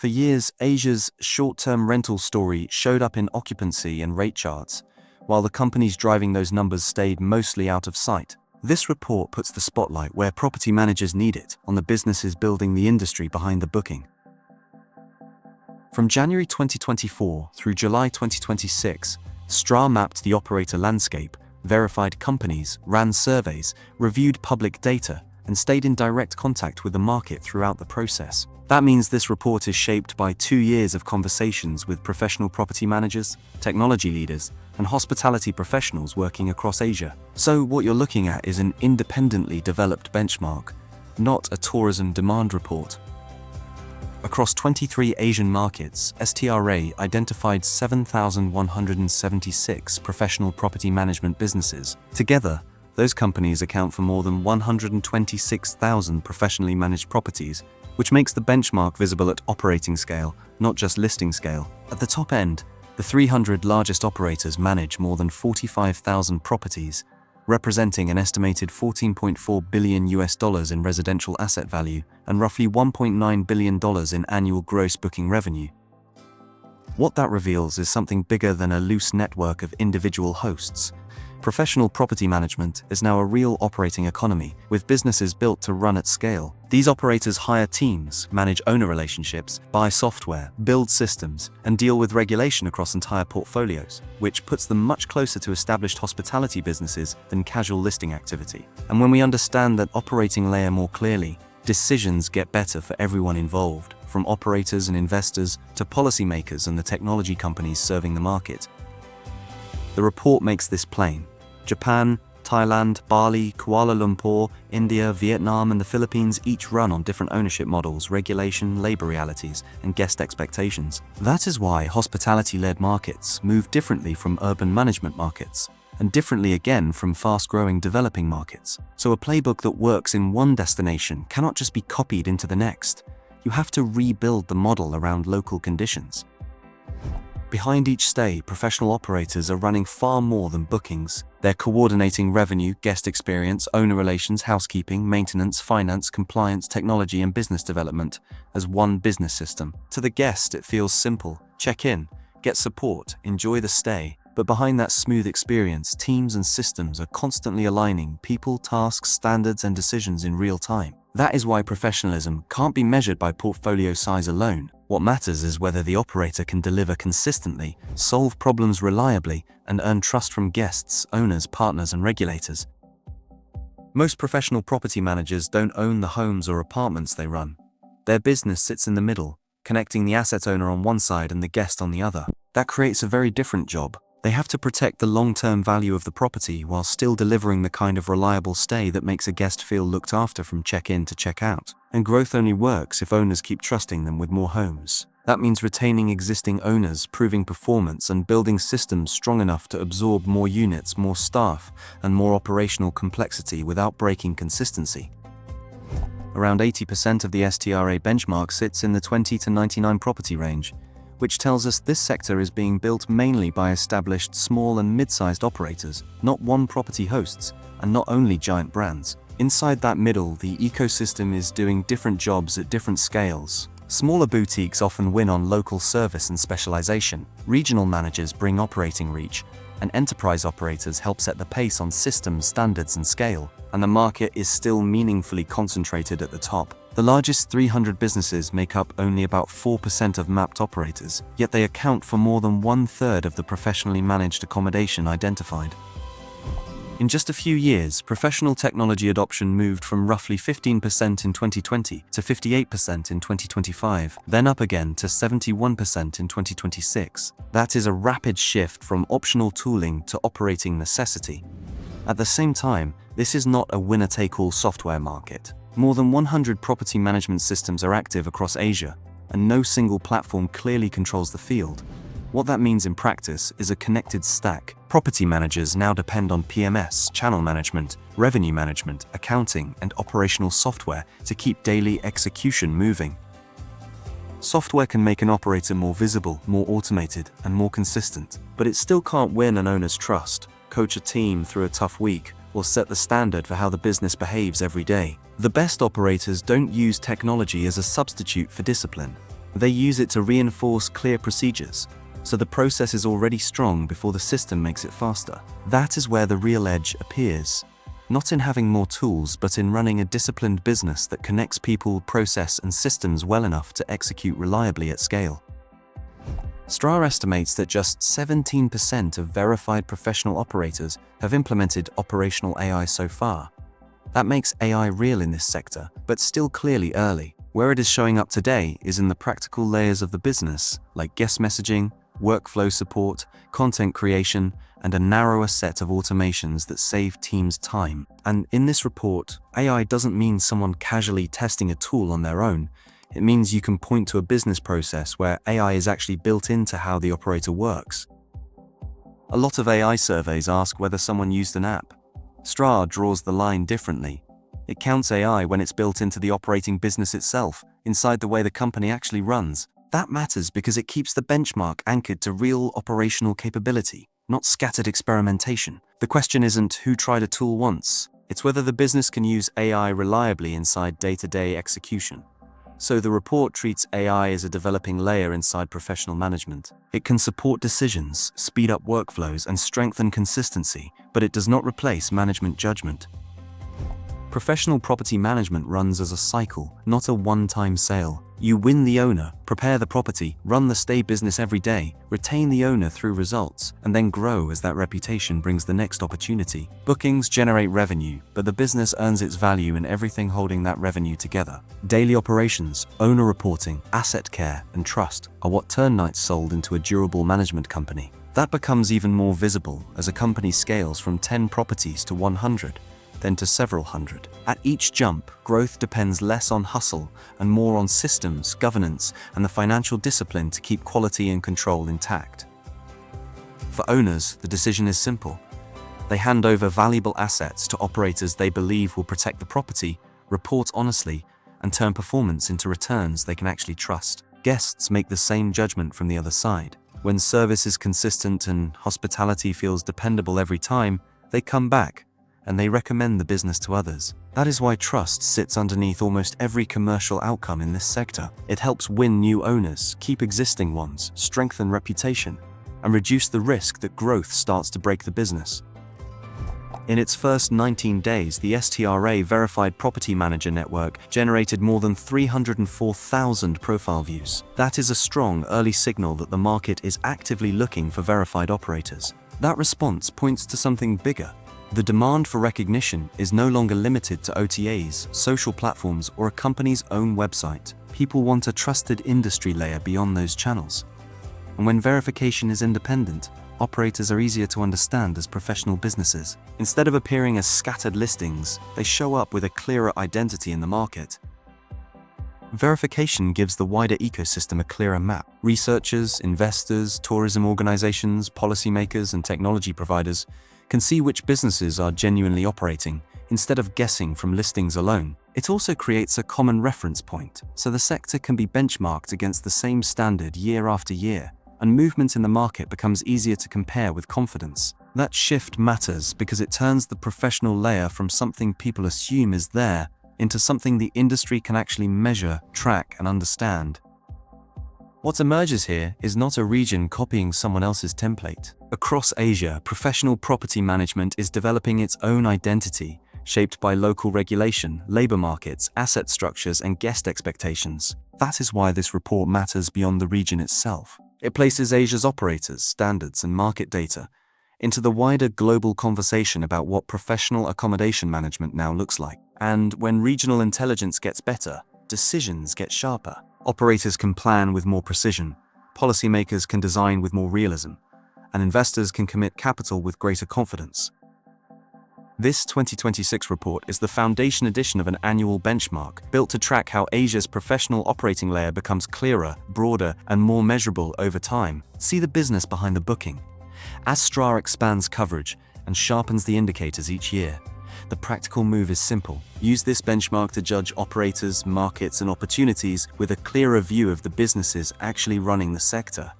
For years, Asia's short-term rental story showed up in occupancy and rate charts, while the companies driving those numbers stayed mostly out of sight. This report puts the spotlight where property managers need it, on the businesses building the industry behind the booking. From January 2024 through July 2026, STRA mapped the operator landscape, verified companies, ran surveys, reviewed public data, and stayed in direct contact with the market throughout the process. That means this report is shaped by 2 years of conversations with professional property managers, technology leaders, and hospitality professionals working across Asia. So what you're looking at is an independently developed benchmark, not a tourism demand report. Across 23 Asian markets, STRA identified 7,176 professional property management businesses. Together, those companies account for more than 126,000 professionally managed properties, which makes the benchmark visible at operating scale, not just listing scale. At the top end, the 300 largest operators manage more than 45,000 properties, representing an estimated $14.4 billion in residential asset value and roughly $1.9 billion in annual gross booking revenue. What that reveals is something bigger than a loose network of individual hosts. Professional property management is now a real operating economy, with businesses built to run at scale. These operators hire teams, manage owner relationships, buy software, build systems, and deal with regulation across entire portfolios, which puts them much closer to established hospitality businesses than casual listing activity. And when we understand that operating layer more clearly, decisions get better for everyone involved, from operators and investors to policymakers and the technology companies serving the market. The report makes this plain. Japan, Thailand, Bali, Kuala Lumpur, India, Vietnam, and the Philippines each run on different ownership models, regulation, labor realities, and guest expectations. That is why hospitality-led markets move differently from urban management markets, and differently again from fast-growing developing markets. So a playbook that works in one destination cannot just be copied into the next. You have to rebuild the model around local conditions. Behind each stay, professional operators are running far more than bookings. They're coordinating revenue, guest experience, owner relations, housekeeping, maintenance, finance, compliance, technology, and business development as one business system. To the guest, it feels simple. Check in, get support, enjoy the stay. But behind that smooth experience, teams and systems are constantly aligning people, tasks, standards, and decisions in real time. That is why professionalism can't be measured by portfolio size alone. What matters is whether the operator can deliver consistently, solve problems reliably, and earn trust from guests, owners, partners, and regulators. Most professional property managers don't own the homes or apartments they run. Their business sits in the middle, connecting the asset owner on one side and the guest on the other. That creates a very different job. They have to protect the long-term value of the property while still delivering the kind of reliable stay that makes a guest feel looked after from check-in to check-out. And growth only works if owners keep trusting them with more homes. That means retaining existing owners, proving performance, and building systems strong enough to absorb more units, more staff, and more operational complexity without breaking consistency. Around 80% of the STRA benchmark sits in the 20 to 99 property range, which tells us this sector is being built mainly by established small and mid-sized operators, not one property hosts, and not only giant brands. Inside that middle, the ecosystem is doing different jobs at different scales. Smaller boutiques often win on local service and specialization. Regional managers bring operating reach, and enterprise operators help set the pace on systems, standards, and scale. And the market is still meaningfully concentrated at the top. The largest 300 businesses make up only about 4% of mapped operators, yet they account for more than 1/3 of the professionally managed accommodation identified. In just a few years, professional technology adoption moved from roughly 15% in 2020 to 58% in 2025, then up again to 71% in 2026. That is a rapid shift from optional tooling to operating necessity. At the same time, this is not a winner-take-all software market. More than 100 property management systems are active across Asia, and no single platform clearly controls the field. What that means in practice is a connected stack. Property managers now depend on PMS, channel management, revenue management, accounting, and operational software to keep daily execution moving. Software can make an operator more visible, more automated, and more consistent, but it still can't win an owner's trust, coach a team through a tough week, or set the standard for how the business behaves every day. The best operators don't use technology as a substitute for discipline. They use it to reinforce clear procedures, so the process is already strong before the system makes it faster. That is where the real edge appears. Not in having more tools, but in running a disciplined business that connects people, process, and systems well enough to execute reliably at scale. STRA estimates that just 17% of verified professional operators have implemented operational AI so far. That makes AI real in this sector, but still clearly early. Where it is showing up today is in the practical layers of the business, like guest messaging, workflow support, content creation, and a narrower set of automations that save teams time. And in this report, AI doesn't mean someone casually testing a tool on their own. It means you can point to a business process where AI is actually built into how the operator works. A lot of AI surveys ask whether someone used an app. STRA draws the line differently. It counts AI when it's built into the operating business itself, inside the way the company actually runs. That matters because it keeps the benchmark anchored to real operational capability, not scattered experimentation. The question isn't who tried a tool once, it's whether the business can use AI reliably inside day-to-day execution. So the report treats AI as a developing layer inside professional management. It can support decisions, speed up workflows, and strengthen consistency, but it does not replace management judgment. Professional property management runs as a cycle, not a one-time sale. You win the owner, prepare the property, run the stay business every day, retain the owner through results, and then grow as that reputation brings the next opportunity. Bookings generate revenue, but the business earns its value in everything holding that revenue together. Daily operations, owner reporting, asset care, and trust are what turn nights sold into a durable management company. That becomes even more visible as a company scales from 10 properties to 100. Then to several hundred. At each jump, growth depends less on hustle and more on systems, governance, and the financial discipline to keep quality and control intact. For owners, the decision is simple. They hand over valuable assets to operators they believe will protect the property, report honestly, and turn performance into returns they can actually trust. Guests make the same judgment from the other side. When service is consistent and hospitality feels dependable every time, they come back, and they recommend the business to others. That is why trust sits underneath almost every commercial outcome in this sector. It helps win new owners, keep existing ones, strengthen reputation, and reduce the risk that growth starts to break the business. In its first 19 days, the STRA Verified Property Manager Network generated more than 304,000 profile views. That is a strong early signal that the market is actively looking for verified operators. That response points to something bigger. The demand for recognition is no longer limited to OTAs, social platforms, or a company's own website. People want a trusted industry layer beyond those channels. And when verification is independent, operators are easier to understand as professional businesses. Instead of appearing as scattered listings, they show up with a clearer identity in the market. Verification gives the wider ecosystem a clearer map. Researchers, investors, tourism organizations, policymakers, and technology providers can see which businesses are genuinely operating, instead of guessing from listings alone. It also creates a common reference point, so the sector can be benchmarked against the same standard year after year, and movement in the market becomes easier to compare with confidence. That shift matters because it turns the professional layer from something people assume is there into something the industry can actually measure, track, and understand. What emerges here is not a region copying someone else's template. Across Asia, professional property management is developing its own identity, shaped by local regulation, labor markets, asset structures, and guest expectations. That is why this report matters beyond the region itself. It places Asia's operators, standards, and market data into the wider global conversation about what professional accommodation management now looks like. And when regional intelligence gets better, decisions get sharper. Operators can plan with more precision, policymakers can design with more realism, and investors can commit capital with greater confidence. This 2026 report is the foundation edition of an annual benchmark built to track how Asia's professional operating layer becomes clearer, broader, and more measurable over time. See the business behind the booking. As STRA expands coverage and sharpens the indicators each year, the practical move is simple. Use this benchmark to judge operators, markets, and opportunities with a clearer view of the businesses actually running the sector.